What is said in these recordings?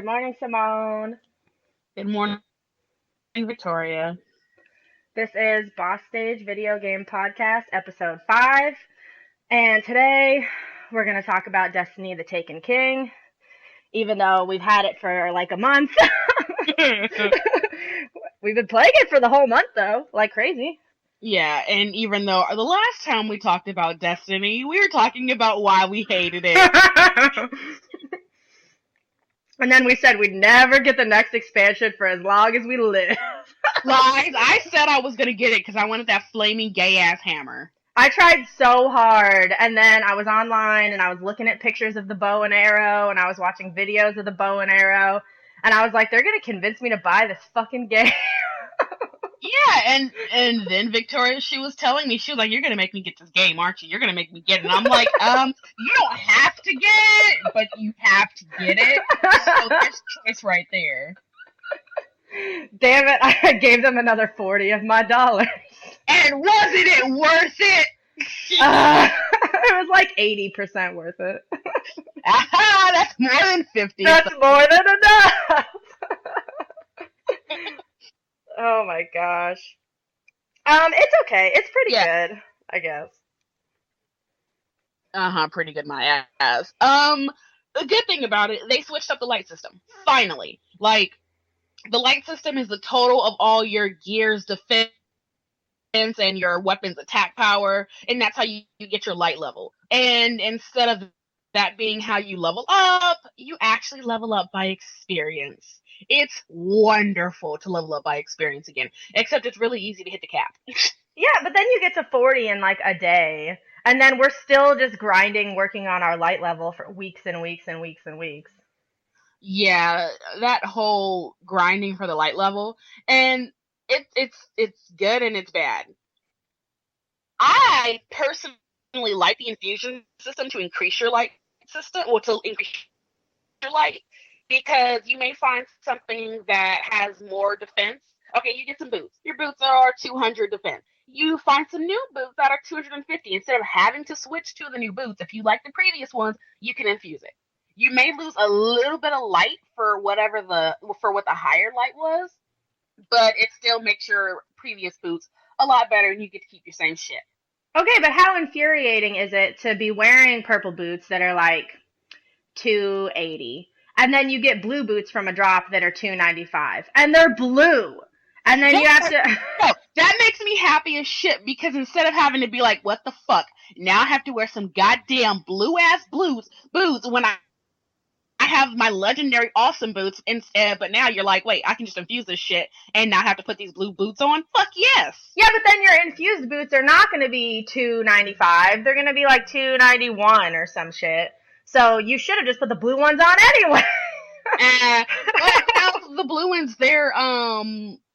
morning, Simone. Good morning, Victoria. This is Boss Stage Video Game Podcast, Episode 5. And today we're going to talk about Destiny the Taken King, even though we've had it for like a month. We've been playing it for the whole month, though, like crazy. Yeah, and even though the last time we talked about Destiny, we were talking about why we hated it. And then we said we'd never get the next expansion for as long as we live. Lies. I said I was going to get it because I wanted that flaming gay-ass hammer. I tried so hard, and then I was online, and I was looking at pictures of the bow and arrow, and I was watching videos of the bow and arrow, and I was like, they're gonna convince me to buy this fucking game. Yeah, and then Victoria, she was telling me, she was like, you're going to make me get this game, aren't you? You're going to make me get it. And I'm like, you don't have to get it, but you have to get it. So there's choice right there. Damn it, I gave them another 40 of my dollars. And wasn't it worth it? It was like 80% worth it. Aha, that's more than 50. That's more than enough. Oh my gosh. It's okay. It's pretty good, I guess. Pretty good, my ass. The good thing about it, they switched up the light system. Finally. Like, the light system is the total of all your gear's defense and your weapon's attack power, and that's how you get your light level. And instead of that being how you level up, you actually level up by experience. It's wonderful to level up by experience again, except it's really easy to hit the cap. Yeah, but then you get to 40 in like a day, and then we're still just grinding, working on our light level for weeks and weeks and weeks and weeks. Yeah, that whole grinding for the light level, and it's good and it's bad. I personally like the infusion system to increase your light system, or to increase your light, because you may find something that has more defense. Okay, you get some boots. Your boots are 200 defense. You find some new boots that are 250. Instead of having to switch to the new boots, if you like the previous ones, you can infuse it. You may lose a little bit of light for what the higher light was, but it still makes your previous boots a lot better, and you get to keep your same shit. Okay, but how infuriating is it to be wearing purple boots that are like 280, and then you get blue boots from a drop that are 295, and they're blue, and then you have to... No, that makes me happy as shit, because instead of having to be like, what the fuck, now I have to wear some goddamn blue-ass boots when I have my legendary awesome boots instead, but now you're like, wait, I can just infuse this shit and not have to put these blue boots on? Fuck yes! Yeah, but then your infused boots are not going to be 295, they're going to be like 291 or some shit. So you should have just put the blue ones on anyway. But now the blue ones, they're,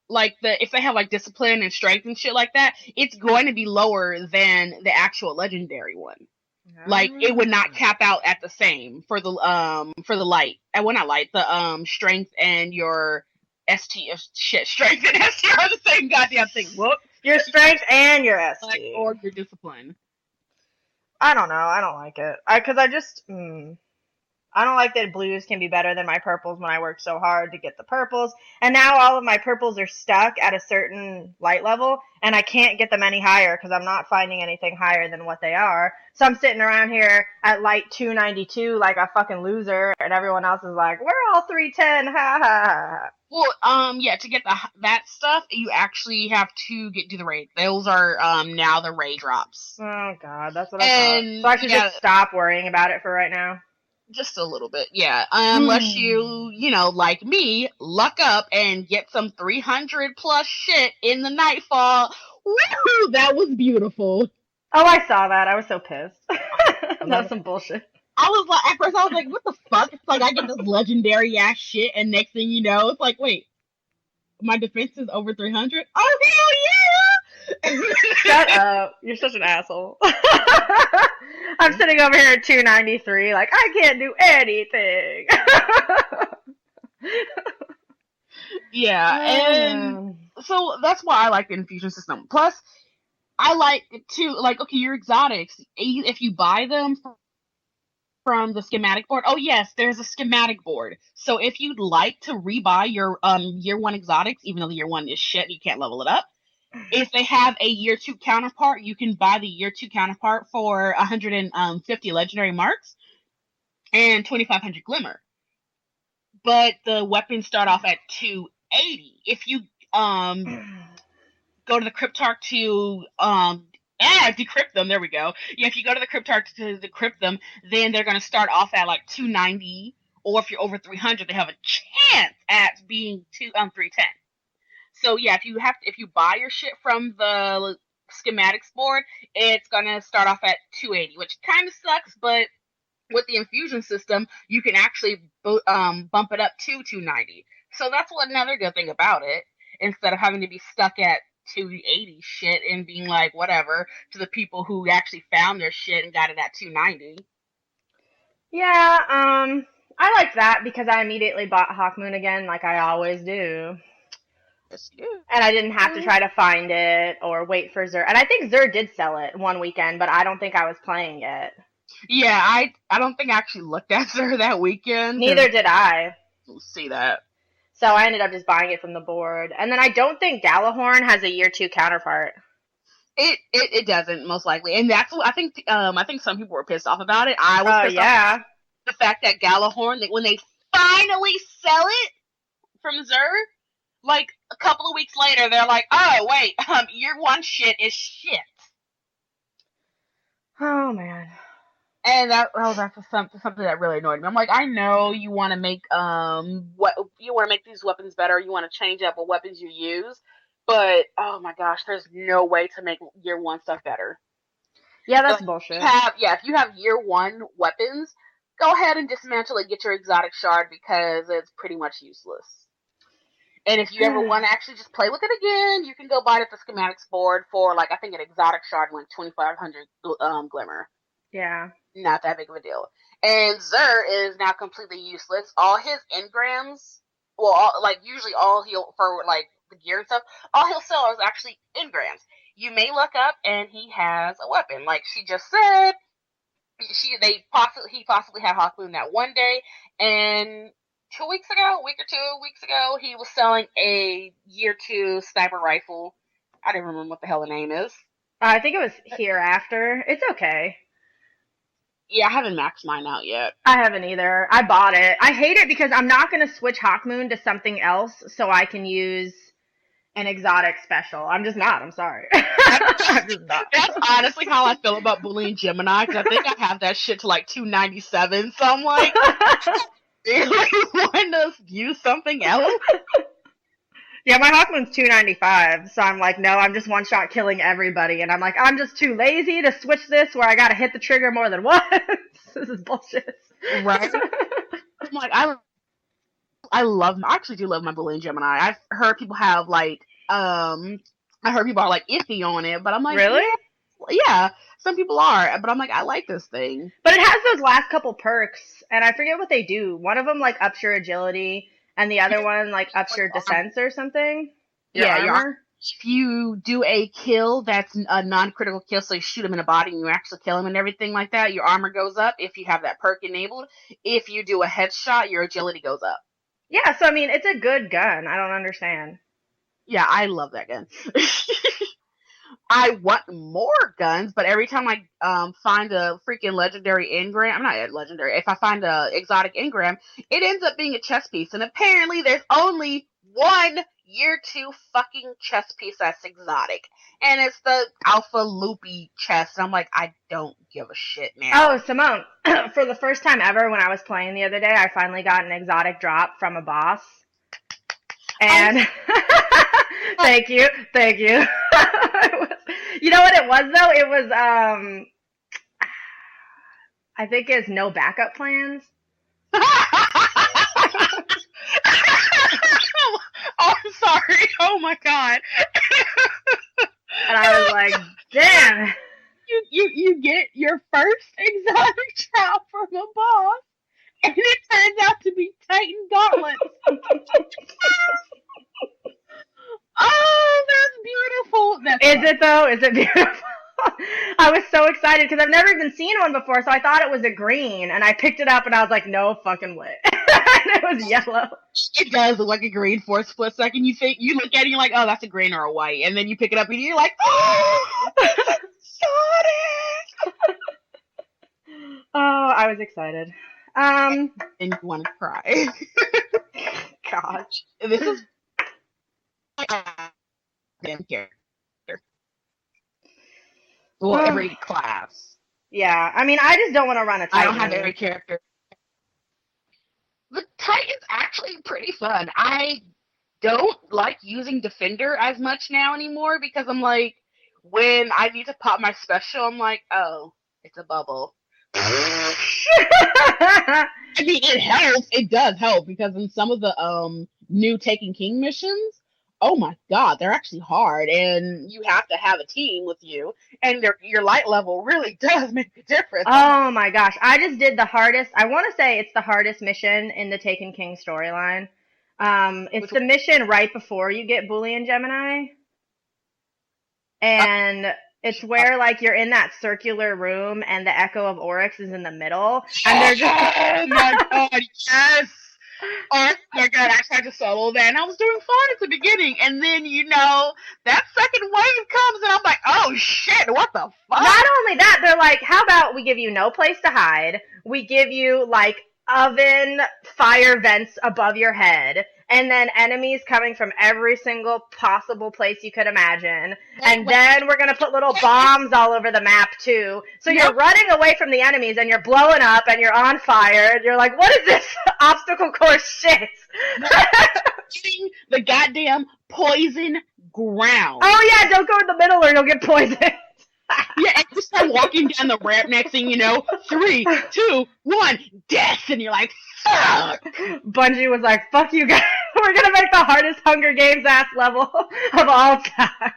like if they have like discipline and strength and shit like that, it's going to be lower than the actual legendary one. Like, it would not cap out at the same for the light. Well, not light, the strength and your strength and ST are the same goddamn thing. Whoop. Your strength and your ST. Or your discipline. I don't know. I don't like it. I don't like that blues can be better than my purples when I work so hard to get the purples. And now all of my purples are stuck at a certain light level, and I can't get them any higher because I'm not finding anything higher than what they are. So I'm sitting around here at light 292 like a fucking loser, and everyone else is like, we're all 310, ha ha ha. Well, yeah, to get that stuff, you actually have to do the raid. Those are now the raid drops. Oh god, that's what I thought. So I should just stop worrying about it for right now. Just a little bit, yeah. Unless you like me, luck up and get some 300 plus shit in the Nightfall. Woohoo! That was beautiful. Oh, I saw that. I was so pissed. That's some bullshit. I was like, at first I was like, what the fuck? It's like I get this legendary ass shit, and next thing you know, it's like, wait, my defense is over 300? Oh, hell yeah! Shut up. You're such an asshole. I'm sitting over here at 293, like, I can't do anything. Yeah, and so that's why I like the infusion system. Plus, I like to, like, okay, your exotics, if you buy them from the schematic board. Oh yes, there's a schematic board. So if you'd like to rebuy your year one exotics, even though the year one is shit, you can't level it up. If they have a year two counterpart, you can buy the year two counterpart for 150 legendary marks and 2,500 glimmer. But the weapons start off at 280. If you go to the Cryptarch to decrypt them, there we go. Yeah, if you go to the Cryptarch to decrypt them, then they're going to start off at like 290, or if you're over 300, they have a chance at being 310. So yeah, if you buy your shit from the schematics board, it's going to start off at 280, which kind of sucks, but with the infusion system, you can actually bump it up to 290. So that's another good thing about it, instead of having to be stuck at 280 shit and being like whatever to the people who actually found their shit and got it at 290. Yeah, I liked that because I immediately bought Hawkmoon again, like I always do. Yes, you do. And I didn't have to try to find it or wait for Xur. And I think Xur did sell it one weekend, but I don't think I was playing it. Yeah, I don't think I actually looked at Xur that weekend. Neither did I. See that. So I ended up just buying it from the board. And then I don't think Gjallarhorn has a year two counterpart. It doesn't, most likely. And that's what I think some people were pissed off about it. I was pissed off the fact that Gjallarhorn, when they finally sell it from Xur, like a couple of weeks later, they're like, oh wait, year one shit is shit. Oh man. And that's something that really annoyed me. I'm like, I know you want to make these weapons better. You want to change up what weapons you use, but oh my gosh, there's no way to make year one stuff better. Yeah, that's bullshit. If you have year one weapons, go ahead and dismantle it. Get your exotic shard because it's pretty much useless. And if you ever want to actually just play with it again, you can go buy it at the schematics board for like I think an exotic shard like 2,500 glimmer. Yeah. Not that big of a deal. And Xur is now completely useless. All his engrams, usually all he'll, for like the gear and stuff, all he'll sell is actually engrams. You may look up and he has a weapon. Like she just said, he possibly had Hawkmoon that one day, and 2 weeks ago, he was selling a year 2 sniper rifle. I don't remember what the hell the name is. I think it was Hereafter. It's okay. Yeah, I haven't maxed mine out yet. I haven't either. I bought it. I hate it because I'm not going to switch Hawkmoon to something else so I can use an exotic special. I'm just not. I'm sorry. I'm just not. That's honestly how I feel about Boolean Gemini, because I think I have that shit to like 297, so I'm like, really want to use something else? Yeah, my Hawkmoon's 295, so I'm like, no, I'm just one-shot killing everybody, and I'm like, I'm just too lazy to switch this where I gotta hit the trigger more than once. This is bullshit. Right? I'm like, I actually do love my Boolean Gemini. I've heard people have like, I heard people are like iffy on it, but I'm like, really? Yeah, some people are, but I'm like, I like this thing. But it has those last couple perks, and I forget what they do. One of them like ups your agility, and the other one like ups your defense or something. Your armor. If you do a kill that's a non-critical kill, so you shoot him in the body and you actually kill him and everything like that, your armor goes up if you have that perk enabled. If you do a headshot, your agility goes up. Yeah, so I mean, it's a good gun. I don't understand. Yeah, I love that gun. I want more guns, but every time I find a freaking legendary engram, I'm not legendary, if I find a exotic engram, it ends up being a chess piece. And apparently there's only one year 2 fucking chess piece that's exotic. And it's the Alpha Loopy chest. And I'm like, I don't give a shit now. Oh, Simone, for the first time ever when I was playing the other day, I finally got an exotic drop from a boss. And thank you. You know what it was though? It was I think it's no backup plans. Oh, I'm sorry. Oh my god. And I was like, damn. You get your first exotic drop from a boss, and it turns out to be Titan Gauntlets. Oh, that's beautiful. Is it though? Is it beautiful? I was so excited because I've never even seen one before, so I thought it was a green, and I picked it up and I was like, no fucking way. And it was yellow. It does look like a green for a split second. You look at it and you're like, oh, that's a green or a white. And then you pick it up and you're like, oh, Sonic! Oh, I was excited. And you want to cry. Gosh. This is damn character. Well, every class. Yeah, I mean, I just don't want to run a Titan. I don't have every character. The Titan's actually pretty fun. I don't like using Defender as much now anymore because I'm like, when I need to pop my special, I'm like, oh, it's a bubble. I mean, it helps. It does help because in some of the new Taken King missions, oh my god, they're actually hard, and you have to have a team with you, and your light level really does make a difference. Oh my gosh, I just did the hardest. I want to say it's the hardest mission in the Taken King storyline. It's the mission right before you get Boolean Gemini, and it's where like you're in that circular room, and the Echo of Oryx is in the middle, and they're just oh my god, yes. Oh my god, I tried to solo that, and I was doing fine at the beginning, and then, that second wave comes, and I'm like, oh shit, what the fuck? Not only that, they're like, how about we give you no place to hide, we give you, like, oven fire vents above your head, and then enemies coming from every single possible place you could imagine, and then we're gonna put little bombs all over the map, too, so you're running away from the enemies, and you're blowing up, and you're on fire, and you're like, what is this obstacle course shit? Getting the goddamn poison ground. Oh yeah, don't go in the middle or you'll get poisoned. Yeah, and you start walking down the ramp, next thing you know, 3, 2, 1, death, and you're like, fuck! Bungie was like, fuck you guys, we're gonna make the hardest Hunger Games ass level of all time.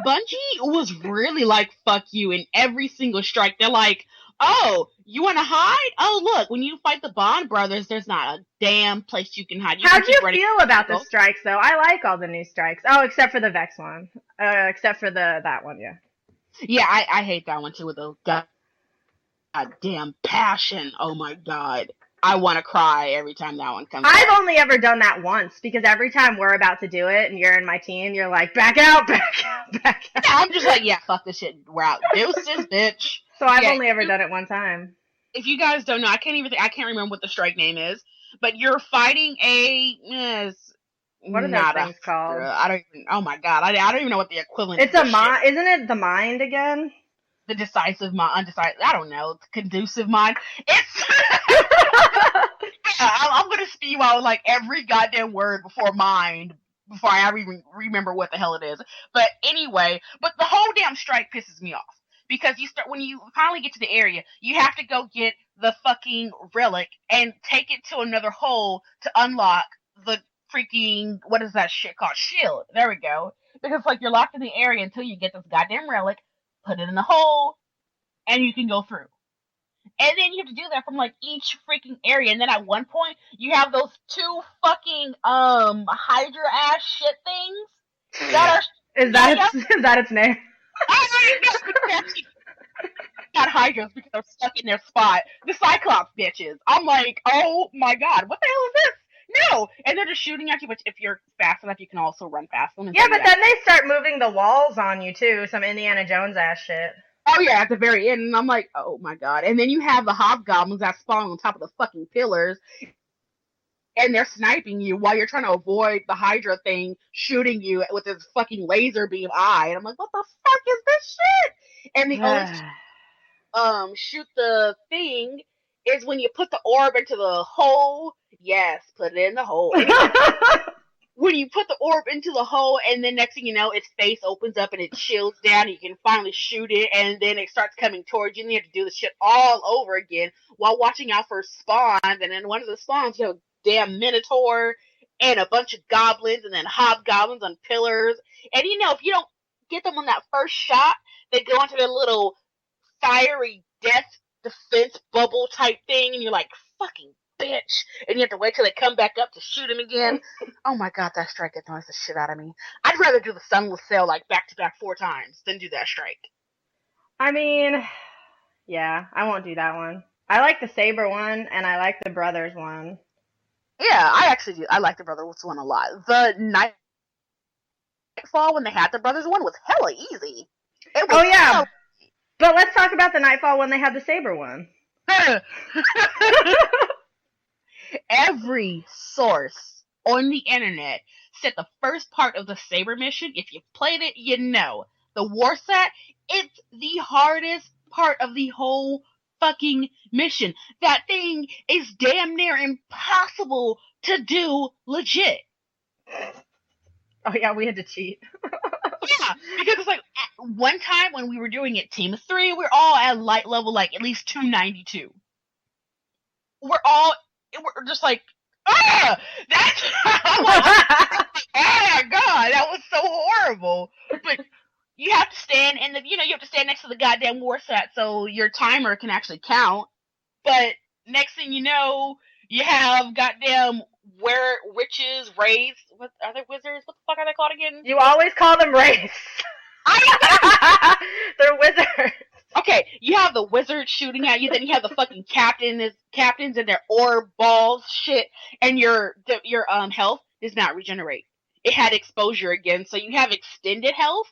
Bungie was really like, fuck you, in every single strike. They're like, oh, you wanna hide? Oh, look, when you fight the Bond brothers, there's not a damn place you can hide. How'd you feel about the strikes, though? I like all the new strikes. Oh, except for the Vex one. Except for that one, yeah. Yeah, I hate that one, too, with the goddamn passion. Oh, my God. I want to cry every time that one comes out. I've only ever done that once, because every time we're about to do it, and you're in my team, you're like, back out, back out, back out. Yeah, I'm just like, yeah, fuck this shit. We're out. Deuces, bitch. So I've only ever done it one time. If you guys don't know, I can't remember what the strike name is, but you're fighting what are those things called? I don't even. Oh my god, I don't even know what the equivalent. It's isn't it the mind again? The decisive mind, undecisive. I don't know. The conducive mind. It's. I'm gonna spew out like every goddamn word before I even remember what the hell it is. But anyway, the whole damn strike pisses me off. Because when you finally get to the area, you have to go get the fucking relic and take it to another hole to unlock the freaking, what is that shit called? Shield. There we go. Because like you're locked in the area until you get this goddamn relic, put it in the hole, and you can go through. And then you have to do that from like each freaking area. And then at one point, you have those 2 fucking Hydra ass shit things that are. Is that its name? Not Hydras because they're stuck in their spot. The Cyclops bitches. I'm like, oh my god, what the hell is this? No! And they're just shooting at you, but if you're fast enough, you can also run past them. Yeah, but then they start moving the walls on you too, some Indiana Jones ass shit. Oh yeah, at the very end, and I'm like, oh my god. And then you have the hobgoblins that spawn on top of the fucking pillars, and they're sniping you while you're trying to avoid the Hydra thing shooting you with this fucking laser beam eye. And I'm like, what the fuck is this shit? And the only shoot the thing is when you put the orb into the hole. Yes, put it in the hole. When you put the orb into the hole, and then next thing you know, its face opens up and it chills down, and you can finally shoot it, and then it starts coming towards you, and you have to do this shit all over again while watching out for spawns. And in one of the spawns, you have a damn Minotaur and a bunch of goblins, and then hobgoblins on pillars. And if you don't get them on that first shot, they go into their little fiery death defense bubble type thing, and you're like, fucking bitch. And you have to wait till they come back up to shoot him again. Oh my god, that strike annoys the shit out of me. I'd rather do the Sunless Sail like back to back 4 times than do that strike. I mean, yeah, I won't do that one. I like the Saber one, and I like the Brothers one. Yeah, I actually do. I like the Brothers one a lot. The Nightfall, when they had the Brothers one, was hella easy. It was yeah. But let's talk about the Nightfall when they had the Saber one. Every source on the internet said the first part of the Saber mission, if you played it, you know. The Warsat, it's the hardest part of the whole fucking mission. That thing is damn near impossible to do legit. Oh yeah, we had to cheat. Yeah, because it's like, one time when we were doing it team of 3, we're all at light level, like, at least 292. We're just like, that's, I'm like, oh my god, that was so horrible. But you have to stand you have to stand next to the goddamn Warsat so your timer can actually count. But next thing you know, you have goddamn witches, wraiths. What are they, wizards? What the fuck are they called again? You always call them wraiths. They're wizards. Okay, you have the wizards shooting at you, then you have the fucking captains and their orb balls shit, and your health does not regenerate. It had exposure again, so you have extended health,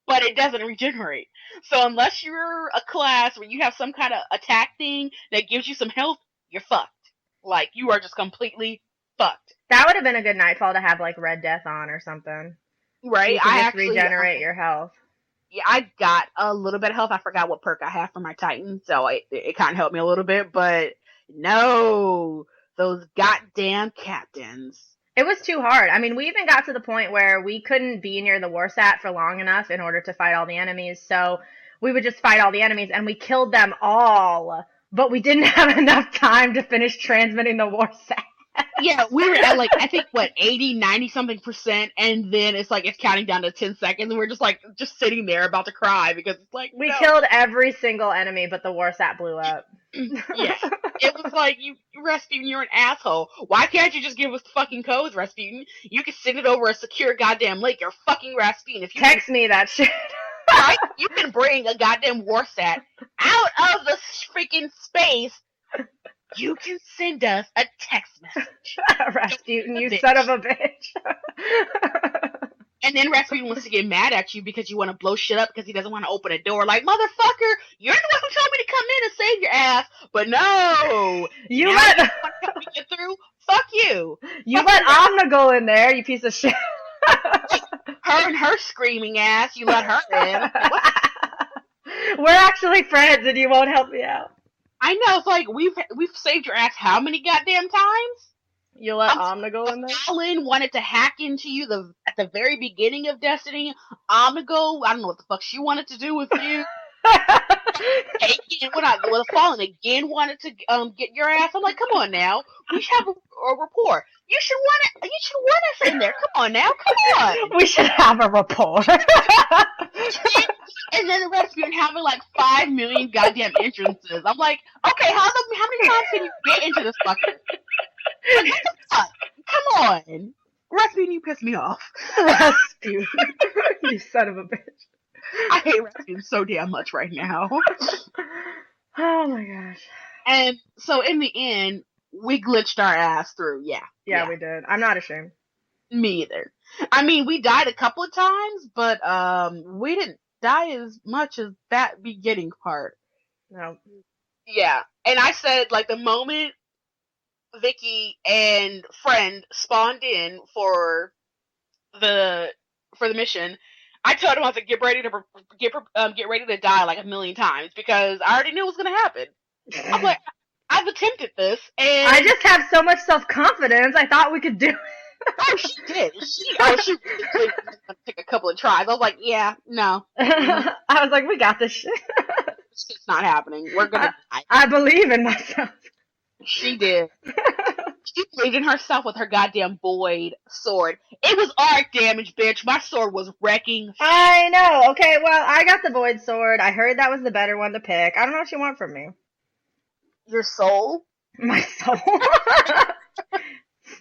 but it doesn't regenerate. So unless you're a class where you have some kind of attack thing that gives you some health, you're fucked. Like, you are just completely fucked. That would have been a good Nightfall to have, like, Red Death on or something. Right? You can just regenerate your health. Yeah, I got a little bit of health. I forgot what perk I have for my Titan, so it kind of helped me a little bit, but no, those goddamn captains. It was too hard. I mean, we even got to the point where we couldn't be near the Warsat for long enough in order to fight all the enemies, so we would just fight all the enemies, and we killed them all, but we didn't have enough time to finish transmitting the Warsat. Yeah, we were at, like, I think, 80, 90 something %, and then it's like, it's counting down to 10 seconds, and we're just, like, just sitting there about to cry, because it's like, we killed every single enemy, but the Warsat blew up. Yeah. It was like, Rasputin, you're an asshole. Why can't you just give us the fucking codes, Rasputin? You can send it over a secure goddamn link. You're fucking Rasputin. If you Text me that shit. Right? You can bring a goddamn Warsat out of the freaking space. You can send us a text message. Rasputin, you son of a bitch. And then Rasputin wants to get mad at you because you want to blow shit up because he doesn't want to open a door. Like, motherfucker, you're the one who told me to come in and save your ass. But no. You now let... you want to help me get through? Fuck you. You let Omna go in there, you piece of shit. Her and her screaming ass, you let her in. What? We're actually friends and you won't help me out. I know, it's like, we've saved your ass how many goddamn times? You let Omna go in there? Alan wanted to hack into you at the very beginning of Destiny. Omnigo, I don't know what the fuck she wanted to do with you. The Fallen again wanted to get your ass. I'm like, come on now. We should have a rapport. You should want us in there. Come on now. Come on. We should have a rapport. And then the Rasputin having like 5 million goddamn entrances. I'm like, okay, how many times can you get into this fucker? Like, what the fuck? Come on. Rasputin, you piss me off. Rasputin. You son of a bitch. I hate Rasputin so damn much right now. Oh my gosh. And so in the end, we glitched our ass through, yeah. Yeah, we did. I'm not ashamed. Me either. I mean, we died a couple of times, but we didn't die as much as that beginning part. No. Yeah. And I said, like, the moment Vicky and friend spawned in for the mission, I told him I was like, get ready to die like 1,000,000 times because I already knew it was gonna happen. I'm like, I've attempted this, and I just have so much self-confidence. I thought we could do it. Oh, she did. She took a couple of tries. I was like, yeah, no. I was like, we got this shit. It's not happening. We're gonna die. I believe in myself. She did. She believed in herself with her goddamn void sword. It was arc damage, bitch. My sword was wrecking. I know. Okay, well, I got the void sword. I heard that was the better one to pick. I don't know what you want from me. Your soul? My soul.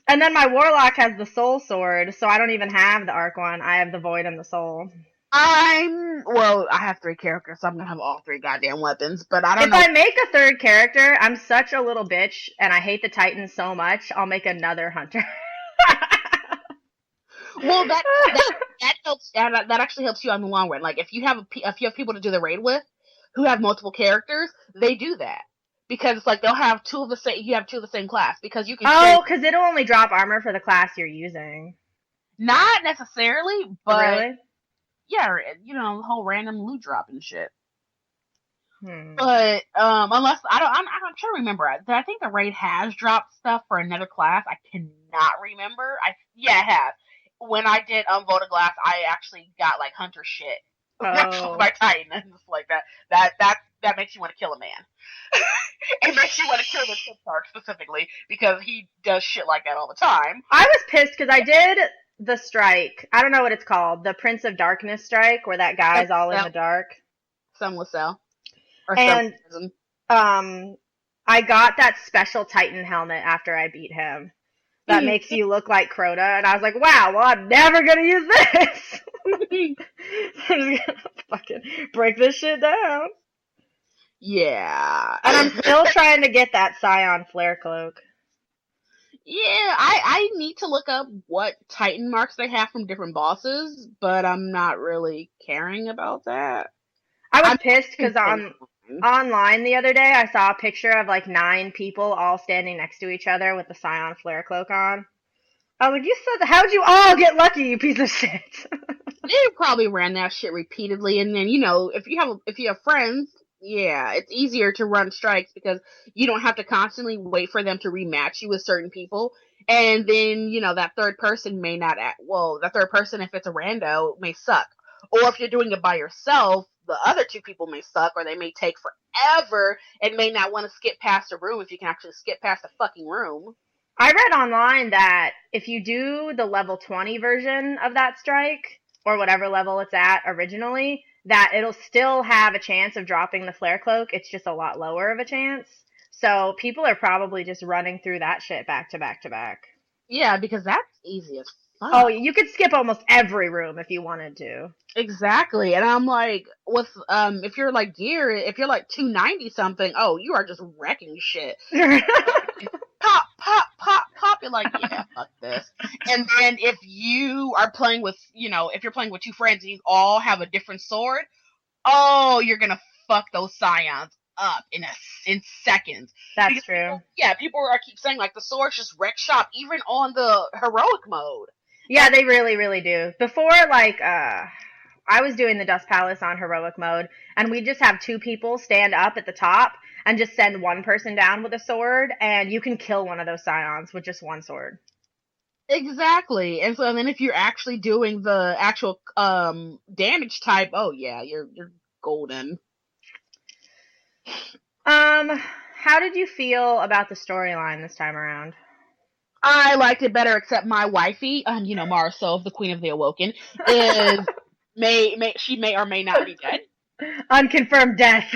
And then my warlock has the soul sword, so I don't even have the arc one. I have the void and the soul. I have 3 characters, so I'm gonna have all 3 goddamn weapons, but I don't If know. I make a third character, I'm such a little bitch, and I hate the Titans so much, I'll make another hunter. Well, that helps. That actually helps you on the long run. Like if you have people to do the raid with, who have multiple characters, they do that because it's like they'll have 2 of the same. You have 2 of the same class because you can. Oh, because it'll only drop armor for the class you're using. Not necessarily, but Really? yeah, the whole random loot drop and shit. Hmm. But unless I'm trying to remember. I think the raid has dropped stuff for another class. I cannot remember. It has. When I did Voda Glass, I actually got like hunter shit. Oh. My Titan and just like that makes you want to kill a man. It makes you want to kill the Tipsark specifically because he does shit like that all the time. I was pissed because I did the strike. I don't know what it's called. The Prince of Darkness strike, where that guy's all in the dark. Sunless Cell. And I got that special Titan helmet after I beat him. That makes you look like Crota, and I was like, wow, well, I'm never gonna use this! I'm just gonna fucking break this shit down. Yeah. And I'm still trying to get that Scion Flare Cloak. Yeah, I need to look up what Titan marks they have from different bosses, but I'm not really caring about that. I was pissed because online the other day, I saw a picture of like 9 people all standing next to each other with the Scion Flare Cloak on. I was like, you said, how'd you all get lucky, you piece of shit? They probably ran that shit repeatedly, and then if you have friends, yeah, it's easier to run strikes because you don't have to constantly wait for them to rematch you with certain people, and then that third person may not. That third person, if it's a rando, may suck, or if you're doing it by yourself, the other 2 people may suck, or they may take forever and may not want to skip past a room if you can actually skip past a fucking room. I read online that if you do the level 20 version of that strike, or whatever level it's at originally, that it'll still have a chance of dropping the Flare Cloak. It's just a lot lower of a chance. So people are probably just running through that shit back to back to back. Yeah, because that's easy as fuck. Oh, you could skip almost every room if you wanted to. Exactly. And I'm like, if you're like gear, if you're like 290 something, oh, you are just wrecking shit. Pop, pop, pop, pop. You're like, yeah, fuck this. And then if you are playing with, if you're playing with 2 friends and you all have a different sword, oh, you're gonna fuck those Scions up in seconds. That's true. People keep saying like the swords just wreck shop even on the heroic mode. Yeah, they really, really do. Before, I was doing the Dust Palace on heroic mode, and we just have 2 people stand up at the top and just send one person down with a sword, and you can kill one of those Scions with just one sword. Exactly. And so then if you're actually doing the actual damage type, oh yeah, you're golden. How did you feel about the storyline this time around? I liked it better, except my wifey, Mara Sov, the Queen of the Awoken, is she may or may not be dead. Unconfirmed death.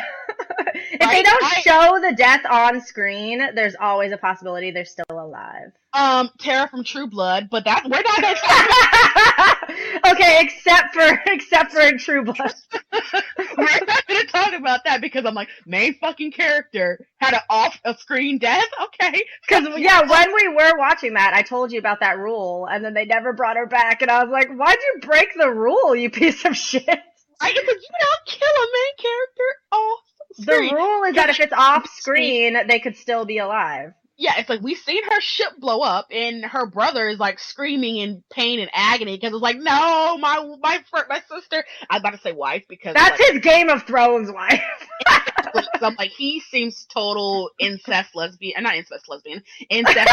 If they don't show the death on screen, there's always a possibility they're still alive. Tara from True Blood, but we're not gonna talk about. Okay, except for in True Blood. We're not gonna talk about that because I'm like, main fucking character had an off-screen death? Okay. Because, when we were watching that, I told you about that rule, and then they never brought her back, and I was like, why'd you break the rule, you piece of shit? Right? It's like, you don't kill a main character off screen. The rule is that if it's off screen, they could still be alive. Yeah, it's like we've seen her ship blow up, and her brother is like screaming in pain and agony because it's like, no, my sister. I was about to say wife because that's his Game of Thrones wife. I'm like, he seems total incest lesbian, not incest lesbian, incest.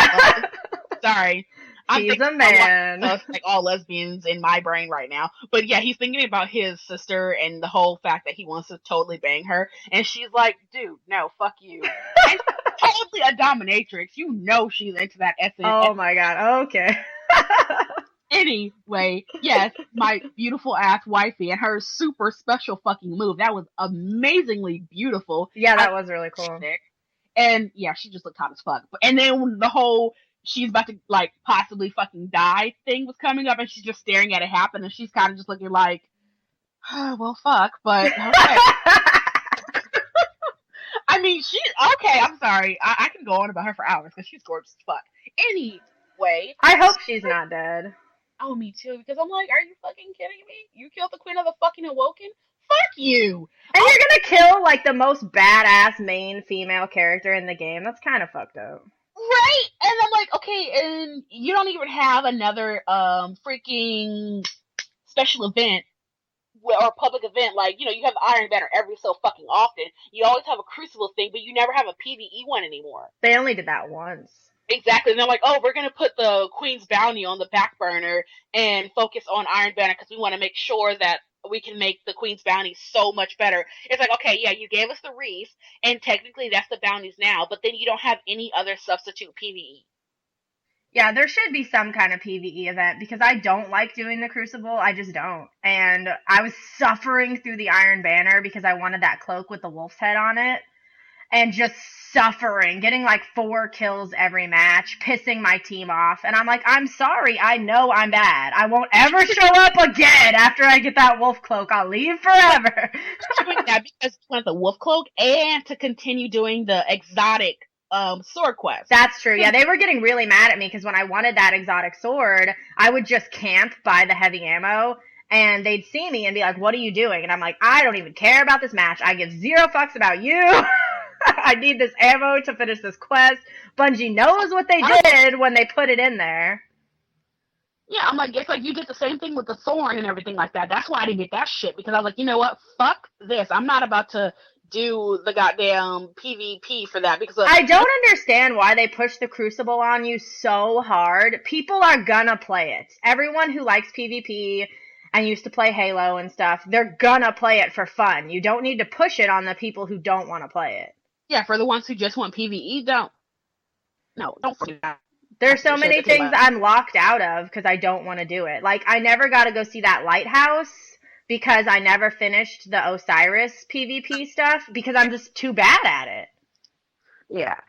Sorry. He's a man. Like all lesbians in my brain right now. But yeah, he's thinking about his sister and the whole fact that he wants to totally bang her. And she's like, dude, no, fuck you. And totally a dominatrix. You know she's into that essence. Oh my god, okay. Anyway, yes, my beautiful ass wifey and her super special fucking move. That was amazingly beautiful. Yeah, that was really cool. And yeah, she just looked hot as fuck. And then when the whole she's about to like possibly fucking die thing was coming up, and she's just staring at it happen, and she's kind of just looking like, oh, well, fuck, but okay. I mean, okay, I'm sorry. I can go on about her for hours because she's gorgeous as fuck. Anyway. I hope she's not dead. Oh, me too, because I'm like, are you fucking kidding me? You killed the Queen of the fucking Awoken? Fuck you! And you're gonna kill, like, the most badass main female character in the game? That's kind of fucked up. Right? And I'm like, okay, and you don't even have another, freaking special event or public event, like, you know, you have the Iron Banner every so fucking often. You always have a Crucible thing, but you never have a PvE one anymore. They only did that once. Exactly. And they're like, oh, we're going to put the Queen's Bounty on the back burner and focus on Iron Banner because we want to make sure that we can make the Queen's Bounty so much better. It's like, okay, yeah, you gave us the Wreath, and technically that's the bounties now, but then you don't have any other substitute PvE. Yeah, there should be some kind of PvE event because I don't like doing the Crucible. I just don't. And I was suffering through the Iron Banner because I wanted that cloak with the wolf's head on it. And just suffering, getting like 4 kills every match, pissing my team off. And I'm like, I'm sorry, I know I'm bad. I won't ever show up again after I get that wolf cloak. I'll leave forever. Doing that because you want the wolf cloak and to continue doing the exotic sword quest. That's true. Yeah, they were getting really mad at me because when I wanted that exotic sword, I would just camp by the heavy ammo. And they'd see me and be like, what are you doing? And I'm like, I don't even care about this match. I give 0 fucks about you. I need this ammo to finish this quest. Bungie knows what they did when they put it in there. Yeah, I'm like, it's like you did the same thing with the thorn and everything like that. That's why I didn't get that shit, because I was like, you know what? Fuck this. I'm not about to do the goddamn PvP for that, because I don't understand why they push the Crucible on you so hard. People are gonna play it. Everyone who likes PvP and used to play Halo and stuff, they're gonna play it for fun. You don't need to push it on the people who don't want to play it. Yeah, for the ones who just want PvE, don't forget that. There's so many things I'm locked out of because I don't want to do it. Like, I never got to go see that lighthouse because I never finished the Osiris PvP stuff because I'm just too bad at it. Yeah.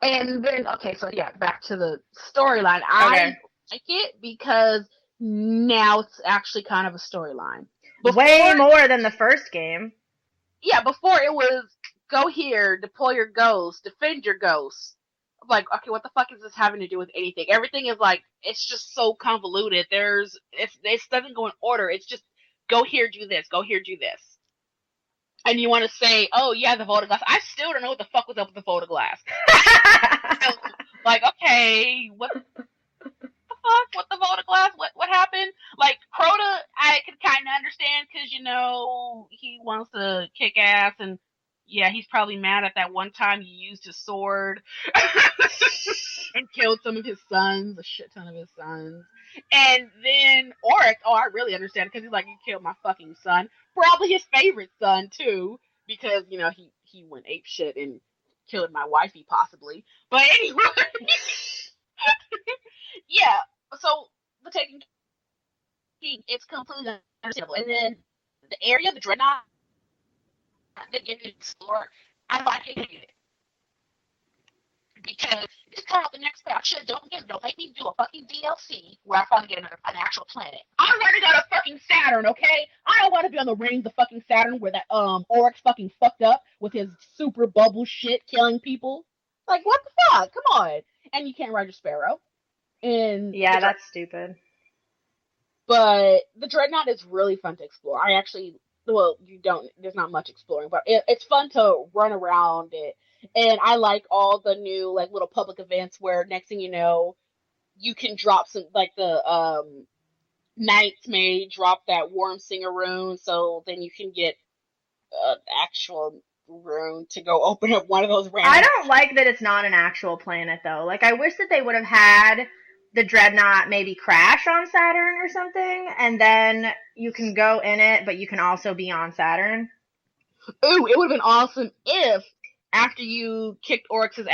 And then, okay, so yeah, back to the storyline. I like it because now it's actually kind of a storyline. Way more than the first game. Yeah, before it was go here, deploy your ghost, defend your ghost. I'm like, okay, what the fuck is this having to do with anything? Everything is like, it's just so convoluted. It doesn't go in order. It's just go here, do this, go here, do this. And you want to say, oh yeah, the Voda Glass. I still don't know what the fuck was up with the Voda Glass. Like, okay, what the fuck? What the Voda Glass? What happened? Like, Crota, I could kind of understand because, you know, he wants to kick ass, and yeah, he's probably mad at that one time you used his sword and killed some of his sons, a shit ton of his sons. And then Oryx, I really understand, because he's like, you killed my fucking son. Probably his favorite son, too, because, you know, he went ape shit and killed my wifey, possibly. But anyway, yeah, so the Taken King, it's completely understandable. And then the area, the Dreadnought, that you can explore, I like it. Because it's kind of the next patch. Shit, don't make me do a fucking DLC where I finally get an actual planet. I want to go to fucking Saturn, okay? I don't want to be on the rings of fucking Saturn where that Oryx fucking fucked up with his super bubble shit killing people. Like, what the fuck? Come on. And you can't ride your Sparrow. And yeah, that's stupid. But the Dreadnought is really fun to explore. There's not much exploring, but it's fun to run around it. And I like all the new, like, little public events where next thing you know, you can drop some, like, the Knights may drop that Wormsinger rune, so then you can get an actual rune to go open up one of those random. I don't like that it's not an actual planet, though. Like, I wish that they would have had the Dreadnought maybe crash on Saturn or something, and then you can go in it, but you can also be on Saturn. Ooh, it would have been awesome if, after you kicked Oryx's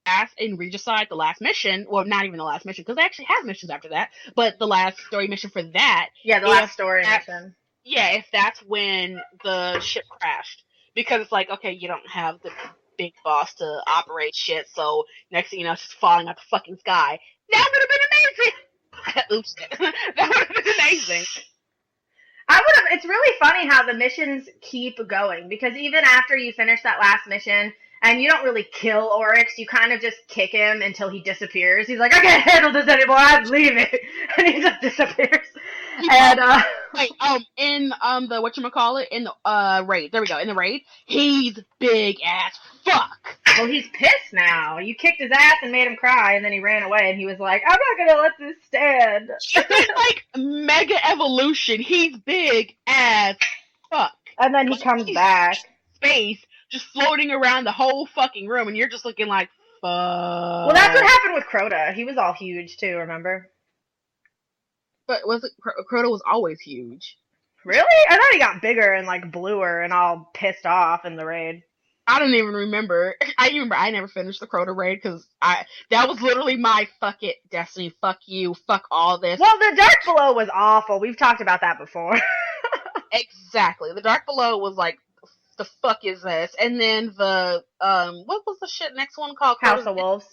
ass in Regicide, the last mission, well, not even the last mission, because they actually have missions after that, but the last story mission for that. Yeah, the last story mission. Yeah, if that's when the ship crashed. Because it's like, okay, you don't have the big boss to operate shit. So next thing you know, it's just falling out the fucking sky. That would have been amazing. Oops, that would have been amazing. It's really funny how the missions keep going, because even after you finish that last mission and you don't really kill Oryx, you kind of just kick him until he disappears. He's like, I can't handle this anymore, I'm leaving. And he just disappears. And, wait, in, the whatchamacallit, in the, raid, there we go, in the raid, he's big as fuck. Well, he's pissed now. You kicked his ass and made him cry, and then he ran away, and he was like, I'm not gonna let this stand. He's like, mega evolution, he's big as fuck. And then he comes back. Space, just floating around the whole fucking room, and you're just looking like, fuck. Well, that's what happened with Crota. He was all huge, too, remember? But Crota was always huge. Really? I thought he got bigger and, like, bluer and all pissed off in the raid. I don't even remember. I never finished the Crota raid, because that was literally my fuck it, Destiny, fuck you, fuck all this. Well, the Dark Below was awful. We've talked about that before. Exactly. The Dark Below was like, the fuck is this? And then the, what was the shit next one called? House of Wolves.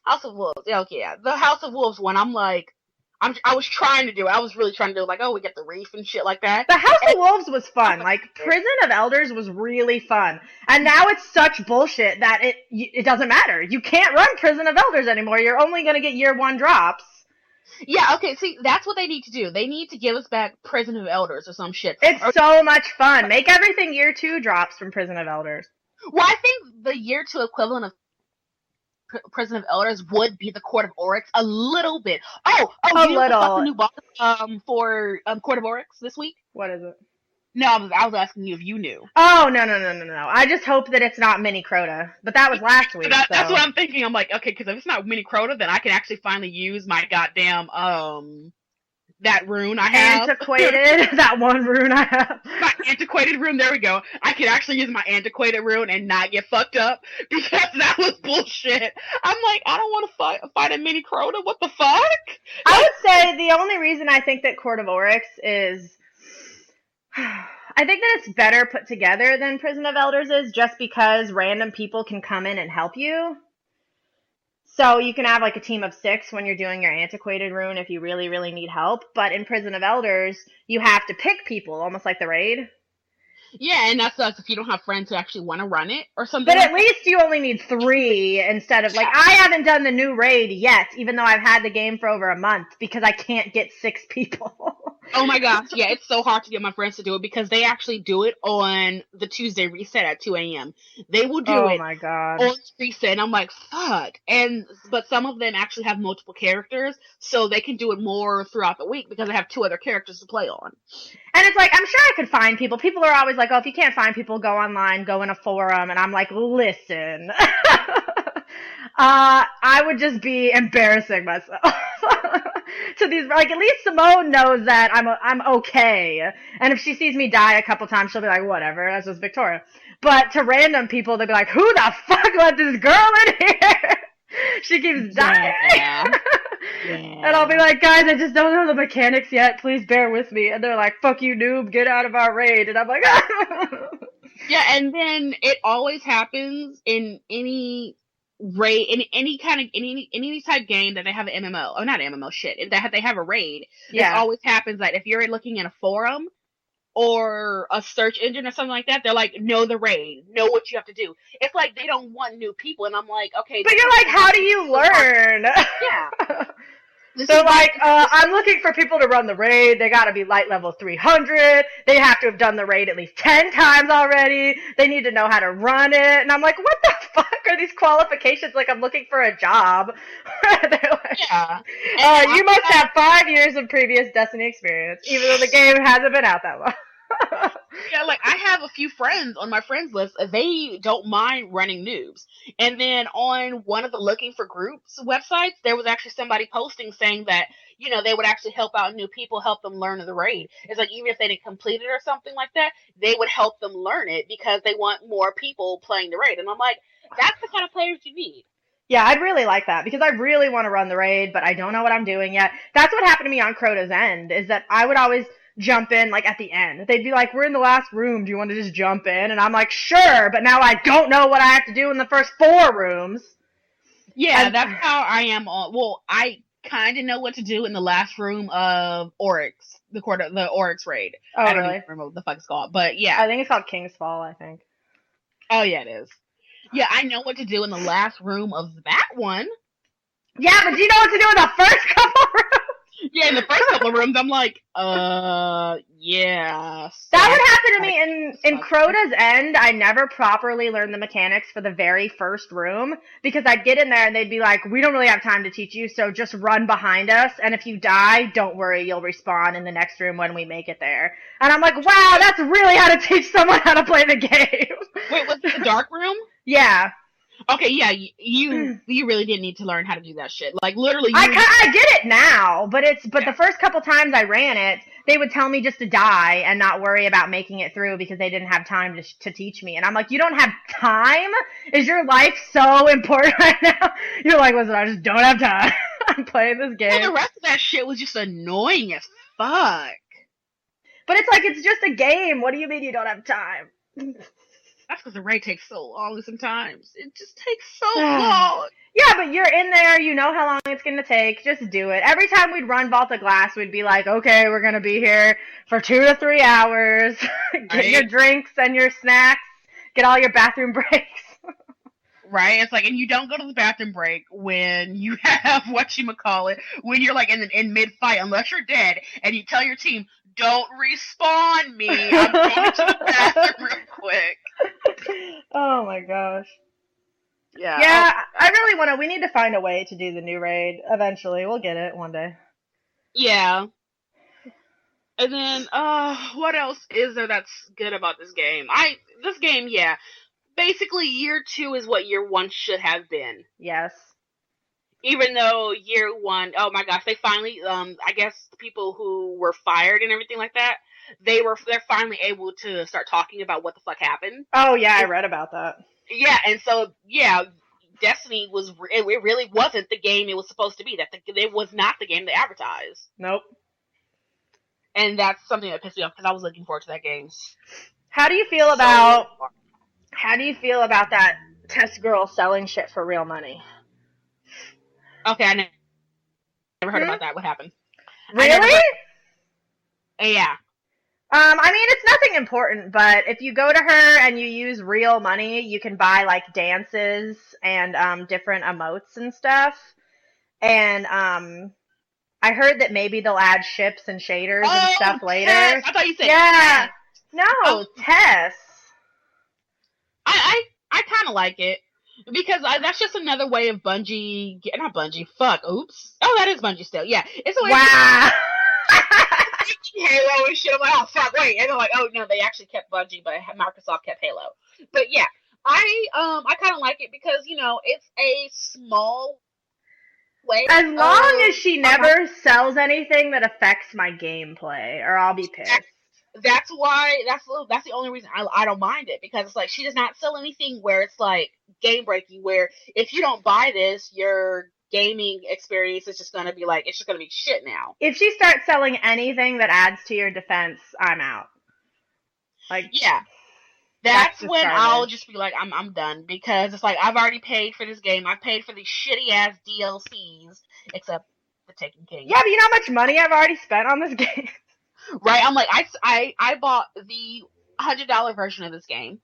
House of Wolves. Yeah, okay, yeah. The House of Wolves one, I'm like, I was trying to do it. I was really trying to do it. Like, oh, we get the reef and shit like that. The House of Wolves was fun. Like, Prison of Elders was really fun. And now it's such bullshit that it doesn't matter. You can't run Prison of Elders anymore. You're only going to get year 1 drops. Yeah, okay, see, that's what they need to do. They need to give us back Prison of Elders or some shit. It's so much fun. Make everything year 2 drops from Prison of Elders. Well, I think the year 2 equivalent of Prison of Elders would be the Court of Oryx a little bit. Oh, a you know little. The new boss for Court of Oryx this week? What is it? No, I was asking you if you knew. Oh, no. I just hope that it's not Mini Crota. But that was last week. That's what I'm thinking. I'm like, okay, because if it's not Mini Crota, then I can actually finally use my goddamn, that rune I have. Antiquated, that one rune I have. My antiquated rune, there we go. I can actually use my antiquated rune and not get fucked up, because that was bullshit. I'm like, I don't want to fight a Mini Crota, what the fuck? I would say the only reason I think that Court of Oryx is... I think that it's better put together than Prison of Elders is, just because random people can come in and help you. So you can have like a team of 6 when you're doing your antiquated rune if you really, really need help. But in Prison of Elders, you have to pick people, almost like the raid. Yeah, and that sucks if you don't have friends who actually want to run it or something. But at least you only need 3 instead of, like, I haven't done the new raid yet, even though I've had the game for over a month, because I can't get 6 people. Oh my gosh, yeah, it's so hard to get my friends to do it, because they actually do it on the Tuesday reset at 2 a.m. They will do it my God. on reset, and I'm like, fuck. But some of them actually have multiple characters, so they can do it more throughout the week, because they have 2 other characters to play on. And it's like, I'm sure I could find people. People are always like, oh, if you can't find people, go online, go in a forum. And I'm like, listen. I would just be embarrassing myself. To these, like, at least Simone knows that I'm okay. And if she sees me die a couple times, she'll be like, whatever, that's just Victoria. But to random people, they'll be like, who the fuck let this girl in here? She keeps dying. Yeah. Yeah. And I'll be like, guys, I just don't know the mechanics yet. Please bear with me. And they're like, fuck you, noob. Get out of our raid. And I'm like, Yeah, and then it always happens in any raid, in any type game that they have an MMO. Oh, not MMO, shit. That they have a raid. Yeah. It always happens that if you're looking in a forum or a search engine or something like that, they're like, know the raid, know what you have to do. It's like they don't want new people, and I'm like, okay. But you're like, how do you learn? Yeah. So like, I'm looking for people to run the raid. They gotta be light level 300. They have to have done the raid at least 10 times already. They need to know how to run it. And I'm like, what the fuck are these qualifications? Like, I'm looking for a job. They're like, yeah. You must have 5 years of previous Destiny experience, even though the game hasn't been out that long. Yeah, like, I have a few friends on my friends list. They don't mind running noobs. And then on one of the looking for groups websites, there was actually somebody posting saying that, you know, they would actually help out new people, help them learn the raid. It's like, even if they didn't complete it or something like that, they would help them learn it because they want more people playing the raid. And I'm like, that's the kind of players you need. Yeah, I'd really like that because I really want to run the raid, but I don't know what I'm doing yet. That's what happened to me on Crota's End, is that I would always jump in like at the end. They'd be like, we're in the last room. Do you want to just jump in? And I'm like, sure. But now I don't know what I have to do in the first 4 rooms. Yeah, that's how I am on. Well, I kind of know what to do in the last room of Oryx, the Oryx raid. Oh, I don't really? even remember what the fuck it's called, but yeah. I think it's called King's Fall, I think. Oh, yeah, it is. Yeah, I know what to do in the last room of that one. Yeah, but do you know what to do in the first couple rooms? Yeah, in the first couple of rooms, I'm like, yeah. That would happen to me in Crota's End. I never properly learned the mechanics for the very first room because I'd get in there and they'd be like, we don't really have time to teach you, so just run behind us, and if you die, don't worry, you'll respawn in the next room when we make it there. And I'm like, wow, that's really how to teach someone how to play the game. Wait, was it the dark room? Yeah. Okay, yeah, you really didn't need to learn how to do that shit. Like, literally, I get it now, but the first couple times I ran it, they would tell me just to die and not worry about making it through because they didn't have time to teach me. And I'm like, you don't have time? Is your life so important right now? You're like, listen, I just don't have time. I'm playing this game. Well, the rest of that shit was just annoying as fuck. But it's like, it's just a game. What do you mean you don't have time? That's because the raid takes so long sometimes. It just takes so long. Yeah, but you're in there, you know how long it's going to take, just do it. Every time we'd run Vault of Glass, we'd be like, okay, we're going to be here for 2 to 3 hours. Get your drinks and your snacks. Get all your bathroom breaks. Right? It's like, and you don't go to the bathroom break when you have, whatchamacallit, when you're like in mid-fight, unless you're dead, and you tell your team, don't respawn me, I'm going to the bathroom real quick. Oh my gosh. Yeah. Yeah, I really we need to find a way to do the new raid eventually. We'll get it one day. Yeah. And then, what else is there that's good about this game? This game, yeah. Basically, year 2 is what year 1 should have been. Yes. Even though year 1, oh my gosh, they finally, I guess people who were fired and everything like that, they're finally able to start talking about what the fuck happened. Oh yeah, I read about that. Yeah, and so, yeah, Destiny it really wasn't the game it was supposed to be. It was not the game they advertised. Nope. And that's something that pissed me off because I was looking forward to that game. How do you feel about that test girl selling shit for real money? Okay, I never heard about that. What happened? Really? Yeah. I mean, it's nothing important, but if you go to her and you use real money, you can buy, like, dances and, different emotes and stuff. And, I heard that maybe they'll add ships and shaders and stuff later. Tess. I thought you said yeah. Tess. No, Tess. I kind of like it. Because that's just another way of Bungie... Not Bungie, fuck, oops. Oh, that is Bungie still, yeah. It's a way wow. Halo and shit. I'm like, oh, fuck, wait. And they're like, oh, no, they actually kept Bungie, but Microsoft kept Halo. But, yeah, I kind of like it because, you know, it's a small way. As long as she never sells anything that affects my gameplay, or I'll be pissed. That's the only reason I don't mind it, because it's like she does not sell anything where it's like game breaking, where if you don't buy this, your gaming experience is just gonna be like, it's just gonna be shit now. If she starts selling anything that adds to your defense, I'm out. Like, yeah, that's when I'll just be like, I'm done, because it's like I've already paid for this game. I've paid for these shitty ass DLCs, except the Taken King. Yeah, but you know how much money I've already spent on this game. Right, I'm like, I bought the $100 version of this game,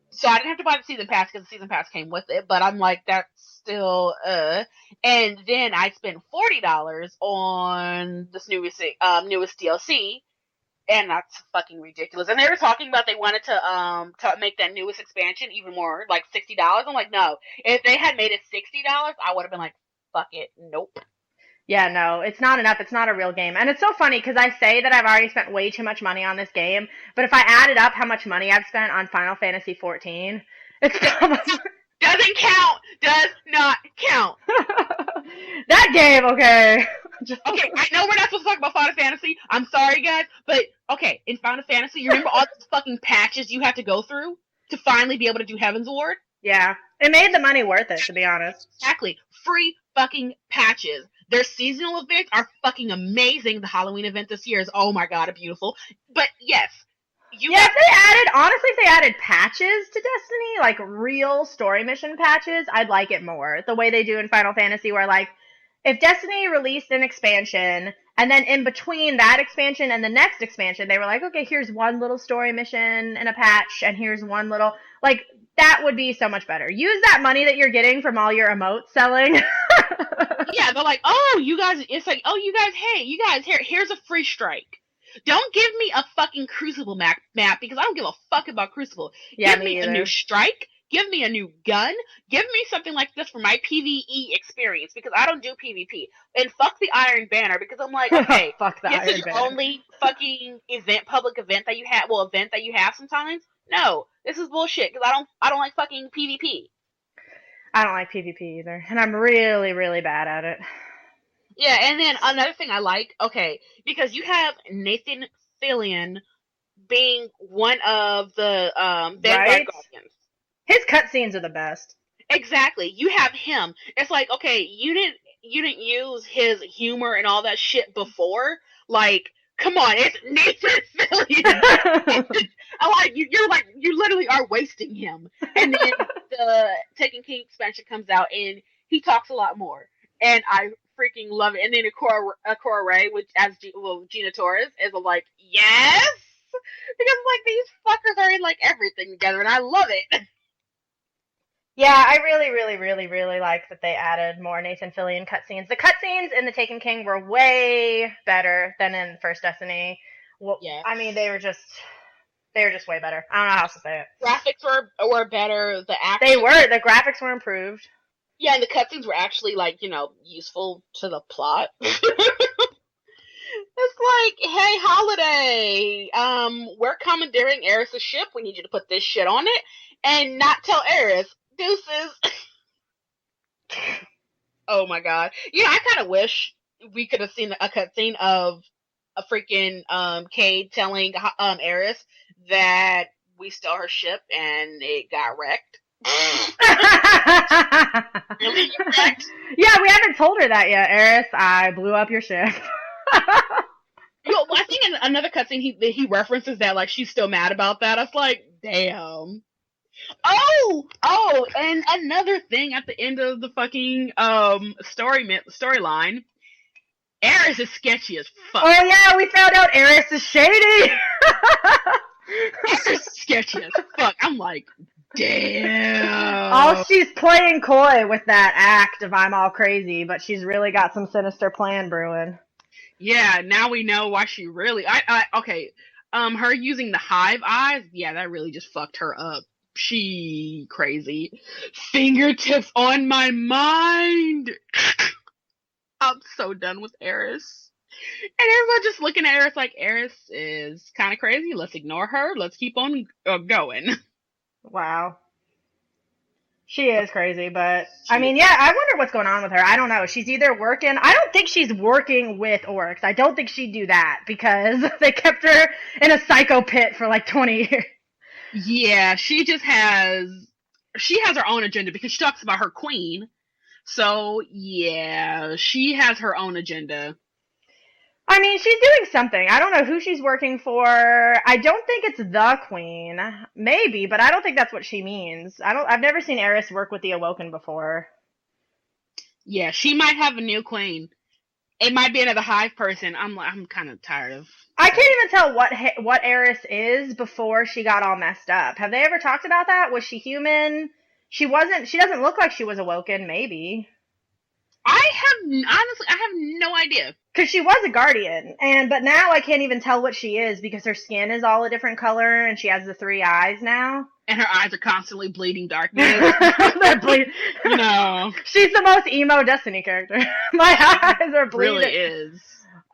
so I didn't have to buy the season pass because the season pass came with it. But I'm like, that's still And then I spent $40 on this newest DLC, and that's fucking ridiculous. And they were talking about they wanted to make that newest expansion even more, like $60. I'm like, no, if they had made it $60, I would have been like, fuck it, nope. Yeah, no, it's not enough. It's not a real game. And it's so funny because I say that I've already spent way too much money on this game, but if I added up how much money I've spent on Final Fantasy XIV, it's probably... Doesn't count! Does not count! That game, okay. Okay, I know we're not supposed to talk about Final Fantasy. I'm sorry, guys, but, okay, in Final Fantasy, you remember all those fucking patches you have to go through to finally be able to do Heaven's Ward? Yeah. It made the money worth it, to be honest. Exactly. Free fucking patches Their seasonal events are fucking amazing. The Halloween event this year is, oh my god, beautiful. But yes, if they added patches to Destiny, like real story mission patches, I'd like it more. The way they do in Final Fantasy, where like, if Destiny released an expansion, and then in between that expansion and the next expansion, they were like, okay, here's one little story mission and a patch, and here's one little, like, that would be so much better. Use that money that you're getting from all your emotes selling. Yeah, they're like, oh, you guys, it's like, oh, you guys, here's a free strike. Don't give me a fucking Crucible map because I don't give a fuck about Crucible. Yeah, give me a new strike. Give me a new gun. Give me something like this for my PvE experience because I don't do PvP. And fuck the Iron Banner because I'm like, okay, fuck the this Iron is your Banner. only fucking public event that you have. Well, event that you have sometimes. No, this is bullshit because I don't like fucking PvP. I don't like PvP either, and I'm really, really bad at it. Yeah, and then another thing I like, okay, because you have Nathan Fillion being one of the Vanguard Guardians. His cutscenes are the best. Exactly. You have him. It's like, okay, you didn't use his humor and all that shit before. Like, come on, it's Nathan Fillion. You literally are wasting him. And then the Taken King expansion comes out and he talks a lot more. And I freaking love it. And then Cora Ray, which as Gina Torres is like, yes, because like these fuckers are in like everything together, and I love it. Yeah, I really, really, really, really like that they added more Nathan Fillion cutscenes. The cutscenes in the Taken King were way better than in First Destiny. Well, yeah. I mean, they were just way better. I don't know how else to say it. Graphics were better. The graphics were improved. Yeah, and the cutscenes were actually, like, useful to the plot. It's like, hey, Holiday, we're commandeering Eris's ship. We need you to put this shit on it. And not tell Eris. Deuces. Oh, my God. Yeah, I kind of wish we could have seen a cutscene of a freaking Cade telling Eris that we stole her ship and it got wrecked. Really? Yeah, we haven't told her that yet, Eris. I blew up your ship. Well, I think in another cutscene he references that, like, she's still mad about that. I was like, damn. Oh, and another thing at the end of the fucking storyline, Eris is sketchy as fuck. Oh yeah, we found out Eris is shady. Eris is sketchy as fuck. I'm like, damn. Oh, she's playing coy with that act of I'm all crazy, but she's really got some sinister plan brewing. Yeah, now we know why she really. Okay. Her using the hive eyes, yeah, that really just fucked her up. She crazy. Fingertips on my mind. I'm so done with Eris. And everyone just looking at Eris like, Eris is kind of crazy. Let's ignore her. Let's keep on going. Wow. She is crazy, but I mean, yeah, I wonder what's going on with her. I don't know. She's either working. I don't think she's working with orcs. I don't think she'd do that because they kept her in a psycho pit for like 20 years. Yeah, she has her own agenda because she talks about her queen. So, yeah, she has her own agenda. I mean, she's doing something. I don't know who she's working for. I don't think it's the queen. Maybe, but I don't think that's what she means. I've never seen Eris work with the Awoken before. Yeah, she might have a new queen. It might be another hive person. I'm kind of tired of. I can't even tell what Eris is before she got all messed up. Have they ever talked about that? Was she human? She doesn't look like she was Awoken, maybe. I have no idea. Because she was a guardian, but now I can't even tell what she is because her skin is all a different color and she has the 3 eyes now. And her eyes are constantly bleeding darkness. No. She's the most emo Destiny character. My eyes are bleeding. Really is.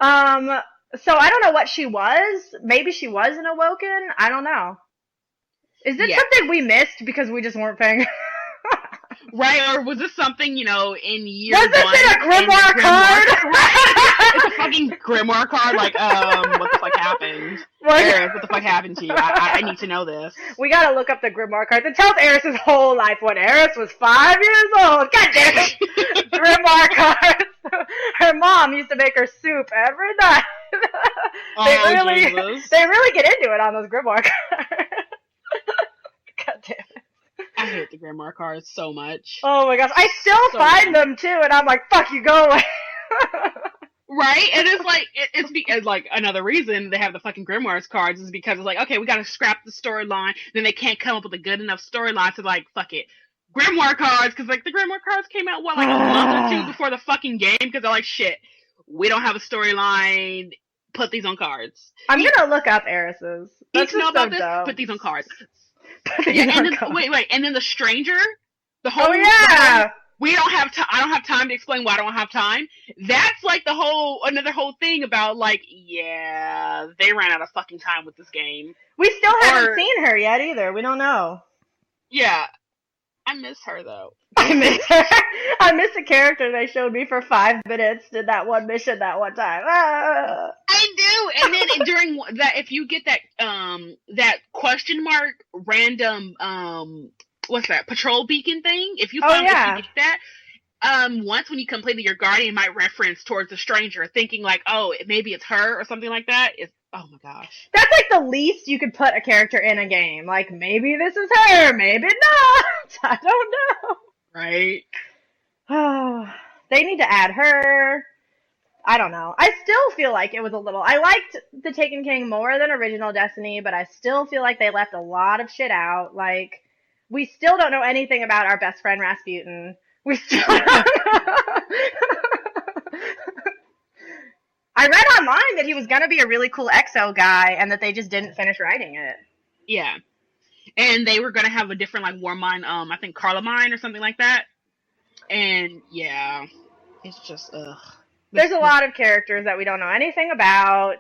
So I don't know what she was. Maybe she was an Awoken. I don't know. Is this something we missed because we just weren't paying? Right, or was this something, in year one? Was this in a Grimoire card? Right. It's a fucking grimoire card, like, what the fuck happened? Eris, what the fuck happened to you? I need to know this. We gotta look up the grimoire cards. It tells Eris's whole life when Eris was 5 years old. God damn it. Grimoire cards. Her mom used to make her soup every night. They really get into it on those grimoire cards. God damn it. I hate the grimoire cards so much. Oh my gosh. I still find them too, and I'm like, fuck you, go away. Right? And it's like, it's because, like, another reason they have the fucking grimoires cards is because it's like, okay, we gotta scrap the storyline, then they can't come up with a good enough storyline, so like, fuck it. Grimoire cards, because like, the grimoire cards came out, what, like a month or two before the fucking game, because they're like, shit, we don't have a storyline, put these on cards. I'm gonna look up Eris's. Need to know about this? Put these on cards. Wait, and then the stranger, the whole we don't have time. I don't have time to explain why I don't have time. That's like another whole thing about like, yeah, they ran out of fucking time with this game. We still haven't seen her yet either. We don't know. Yeah, I miss her though. I miss her. I miss the character they showed me for 5 minutes. Did that one mission that one time. Ah. I do, and then during that, if you get that that question mark random what's that patrol beacon thing? If you if you get that, once when you completed your guardian, it might reference towards the stranger, thinking like, oh, maybe it's her or something like that. Oh my gosh, that's like the least you could put a character in a game. Like maybe this is her, maybe not. I don't know. Right? Oh, they need to add her. I don't know. I still feel like it was a little... I liked The Taken King more than original Destiny, but I still feel like they left a lot of shit out. Like, we still don't know anything about our best friend Rasputin. We still don't know. I read online that he was going to be a really cool EXO guy, and that they just didn't finish writing it. Yeah. And they were going to have a different, like, Warmind, I think Carlamine or something like that. And, yeah. It's just, ugh. There's a lot of characters that we don't know anything about.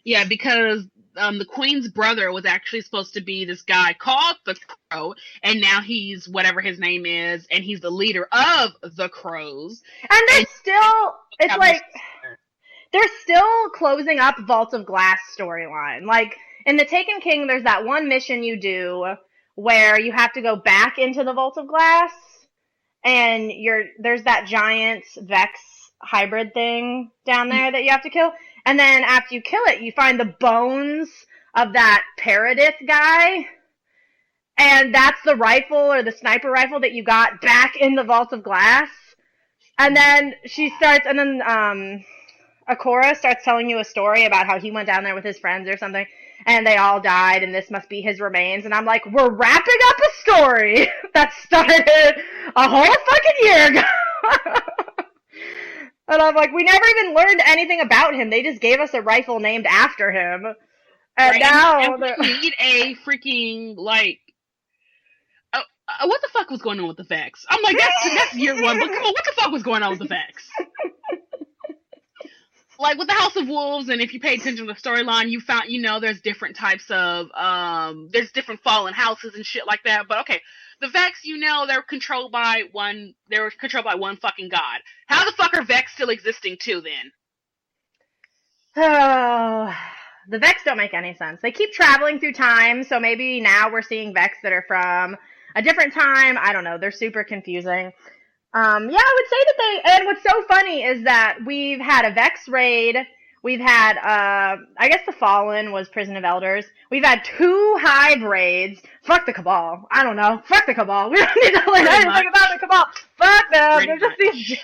Yeah, because the Queen's brother was actually supposed to be this guy called the Crow, and now he's whatever his name is, and he's the leader of the Crows. And it's like, they're still closing up Vault of Glass storyline. Like, in The Taken King, there's that one mission you do where you have to go back into the Vault of Glass, and there's that giant Vex hybrid thing down there that you have to kill. And then after you kill it, you find the bones of that Paradith guy. And that's the rifle or the sniper rifle that you got back in the Vault of Glass. And then Akora starts telling you a story about how he went down there with his friends or something, and they all died, and this must be his remains. And I'm like, we're wrapping up a story that started a whole fucking year ago. And I'm like, we never even learned anything about him. They just gave us a rifle named after him. And now... we need a freaking, like... what the fuck was going on with the Vex? I'm like, that's year one, but come on, what the fuck was going on with the Vex? Like, with the House of Wolves, and if you pay attention to the storyline, you found, there's different types of, there's different fallen houses and shit like that, but okay. The Vex, they're controlled by one fucking god. How the fuck are Vex still existing too, then? Oh, the Vex don't make any sense. They keep traveling through time, so maybe now we're seeing Vex that are from a different time. I don't know. They're super confusing. I would say that and what's so funny is that we've had a Vex raid. We've had, I guess the Fallen was Prison of Elders. We've had 2 Hive raids. Fuck the Cabal. I don't know. Fuck the Cabal. We don't need to learn anything about the Cabal. Fuck them. They're just these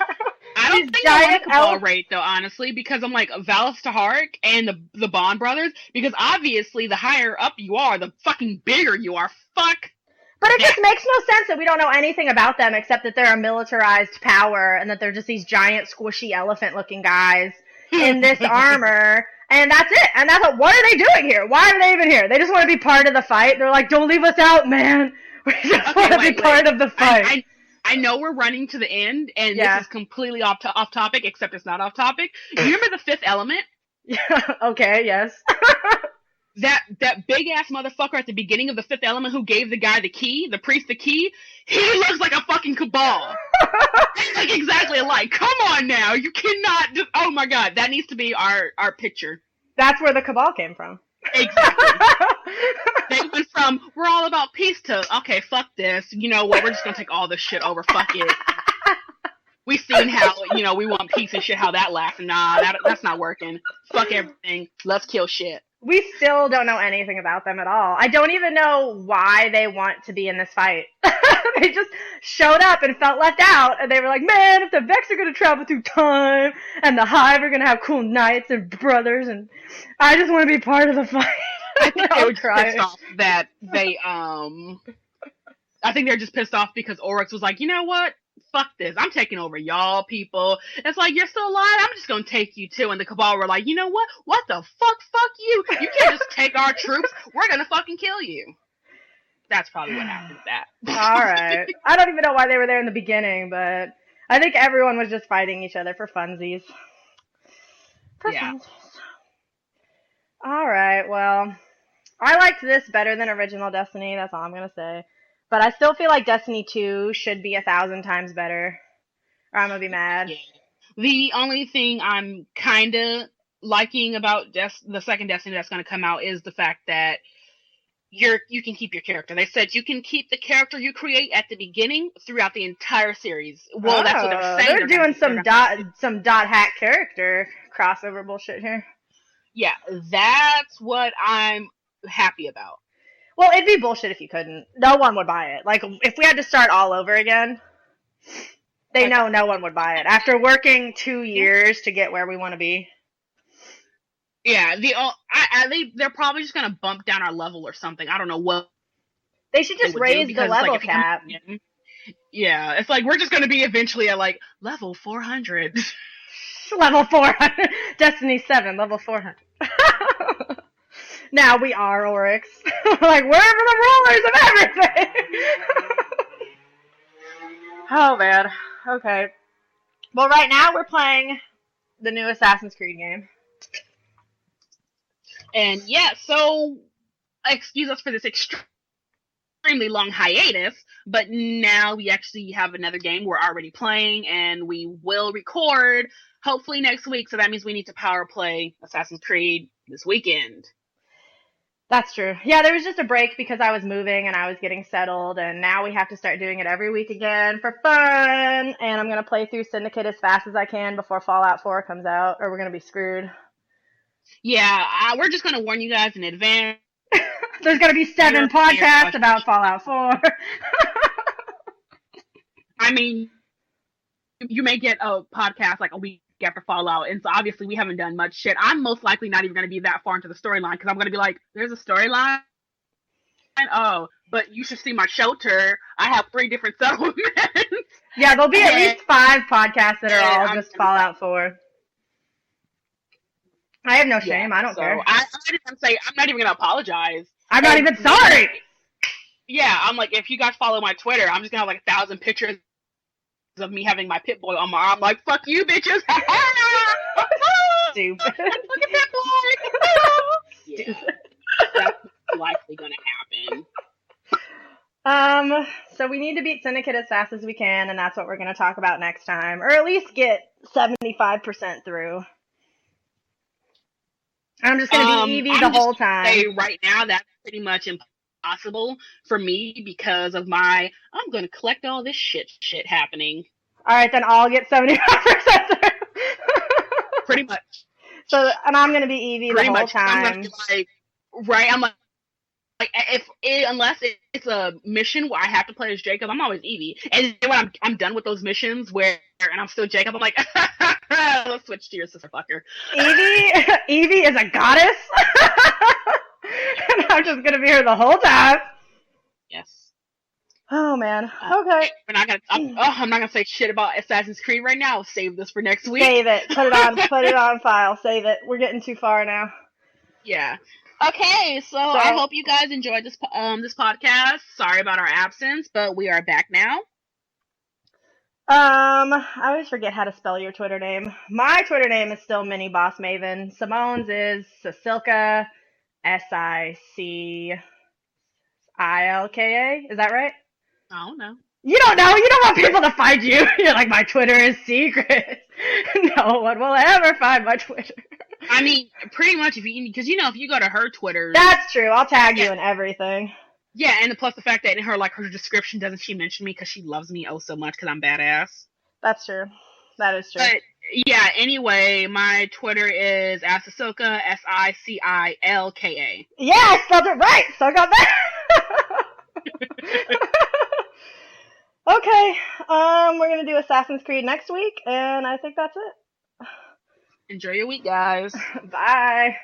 I don't think I want a Cabal raid, though, honestly, because I'm like, Valis Tahark and the Bond brothers, because obviously the higher up you are, the fucking bigger you are. Fuck. But it just makes no sense that we don't know anything about them except that they're a militarized power and that they're just these giant, squishy, elephant-looking guys in this armor, and that's it. And that's what are they doing here? Why are they even here? They just want to be part of the fight. They're like, don't leave us out, man. We just want to be part of the fight. I know we're running to the end, and this is completely off topic, except it's not off topic. You remember the Fifth Element? Yeah. Okay, yes. that big ass motherfucker at the beginning of the Fifth Element who gave the guy the key, the priest the key, he looks like a fucking Cabal. Like exactly alike. Come on now, you cannot just. Oh my god, that needs to be our picture. That's where the Cabal came from. Exactly. They went from we're all about peace to okay, fuck this. You know what? We're just gonna take all this shit over. Fuck it. We seen how we want peace and shit. How that lasted. Nah, that's not working. Fuck everything. Let's kill shit. We still don't know anything about them at all. I don't even know why they want to be in this fight. They just showed up and felt left out, and they were like, man, if the Vex are going to travel through time, and the Hive are going to have cool knights and brothers, and I just want to be part of the fight. I think they were pissed off that they, I think they're just pissed off because Oryx was like, you know what? Fuck this. I'm taking over y'all people. It's like, you're still alive? I'm just gonna take you too. And the Cabal were like, you know what? What the fuck? Fuck you. You can't just take our troops. We're gonna fucking kill you. That's probably what happened with that. Alright. I don't even know why they were there in the beginning, but I think everyone was just fighting each other for funsies. Funsies. Alright, well, I liked this better than original Destiny, that's all I'm gonna say. But I still feel like Destiny 2 should be 1,000 times better, or I'm gonna be mad. Yeah. The only thing I'm kinda liking about the second Destiny that's gonna come out is the fact that you can keep your character. They said you can keep the character you create at the beginning throughout the entire series. Well, that's what they're saying. They're doing some dot hack character crossover bullshit here. Yeah, that's what I'm happy about. Well, it'd be bullshit if you couldn't. No one would buy it. Like, if we had to start all over again, they know no one would buy it. After working 2 years to get where we want to be. Yeah, they're probably just gonna bump down our level or something. I don't know what. They should just raise the level cap. Yeah, it's like we're just gonna be eventually at like level 400. Level 400. Destiny 7, level 400. Now we are Oryx. Like, we're the rulers of everything. Oh, man. Okay. Well, right now we're playing the new Assassin's Creed game. And yeah, so excuse us for this extremely long hiatus, but now we actually have another game we're already playing, and we will record hopefully next week. So that means we need to power play Assassin's Creed this weekend. That's true. Yeah, there was just a break because I was moving and I was getting settled, and now we have to start doing it every week again for fun. And I'm going to play through Syndicate as fast as I can before Fallout 4 comes out, or we're going to be screwed. Yeah, we're just going to warn you guys in advance. There's going to be 7 podcasts about Fallout 4. I mean, you may get a podcast like a week after Fallout, and so obviously we haven't done much shit. I'm most likely not even going to be that far into the storyline because I'm going to be like, there's a storyline? Oh, but you should see my shelter. I have 3 different settlements. Yeah, there'll be at least 5 podcasts that are all just Fallout 4. I have no shame. Yeah, I don't care. I'm not even going to apologize. I'm not even sorry. Yeah, I'm like, if you guys follow my Twitter, I'm just going to have like 1,000 pictures of me having my Pip-Boy on my arm, like, fuck you, bitches! Stupid. Look at Pip-Boy! Yeah, that's likely gonna happen. So we need to beat Syndicate as fast as we can, and that's what we're gonna talk about next time, or at least get 75% through. I'm just gonna be Evie the whole time. Say right now, that's pretty much impossible for me because of I'm gonna collect all this shit happening. Alright, then I'll get 75% through. Pretty much. So, and I'm gonna be Evie the whole time. I'm gonna be like, I'm like unless it's a mission where I have to play as Jacob, I'm always Evie. And then when I'm done with those missions and I'm still Jacob, I'm like, let's switch to your sister fucker. Evie is a goddess. And I'm just gonna be her the whole time. Yes. Oh man. Okay. I'm not gonna say shit about Assassin's Creed right now. Save this for next week. Save it. Put it on file. Save it. We're getting too far now. Yeah. Okay, so I hope you guys enjoyed this podcast. Sorry about our absence, but we are back now. I always forget how to spell your Twitter name. My Twitter name is still Mini Boss Maven. Simone's is Cecilka. SICILKA. Is that right? I don't know. You don't know. You don't want people to find you. You're like, my Twitter is secret. No one will ever find my Twitter. I mean, pretty much if you go to her Twitter. That's true. I'll tag you in everything. Yeah, and plus the fact that in her description doesn't she mention me because she loves me oh so much because I'm badass. That's true. That is true. But yeah, anyway, my Twitter is Asisilka, SICILKA. Yeah, I spelled it right. So got that. Okay. We're gonna do Assassin's Creed next week, and I think that's it. Enjoy your week, guys. Bye.